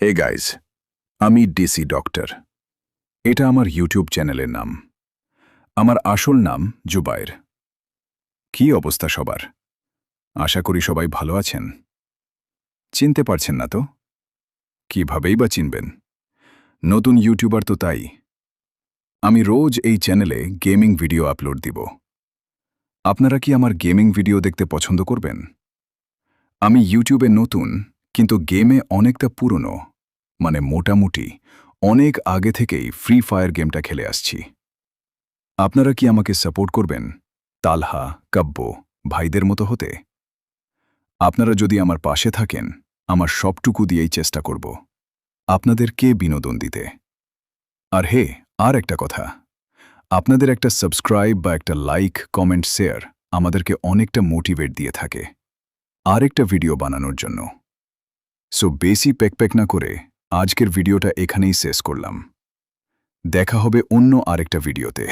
Hey guys, আমি DC doctor. এটা আমার ইউটিউব চ্যানেলের নাম। আমার আসল নাম জুবায়ের। কি অবস্থা সবার? আশা করি সবাই ভালো আছেন। চিনতে পারছেন না তো? কিভাবেই বা চিনবেন? নতুন ইউটিউবার তো তাই। আমি রোজ এই চ্যানেলে গেমিং ভিডিও আপলোড দিব। আপনারা কি আমার গেমিং ভিডিও দেখতে পছন্দ করবেন? আমি ইউটিউবে নতুন, কিন্তু গেমে অনেকটা পুরনো, মানে মোটামুটি অনেক আগে থেকেই ফ্রি ফায়ার গেমটা খেলে আসছি। আপনারা কি আমাকে সাপোর্ট করবেন তালহা, কাব্য ভাইদের মতো হতে? আপনারা যদি আমার পাশে থাকেন, আমার সবটুকু দিয়েই চেষ্টা করব আপনাদেরকে বিনোদন দিতে। আর হে, আর একটা কথা, আপনাদের একটা সাবস্ক্রাইব বা একটা লাইক, কমেন্ট, শেয়ার আমাদেরকে অনেকটা মোটিভেট দিয়ে থাকে আরেকটা ভিডিও বানানোর জন্য। সো বেশি প্যাক না করে আজকের ভিডিওটা এখানেই শেষ করলাম। দেখা হবে অন্য আরেকটা ভিডিওতে।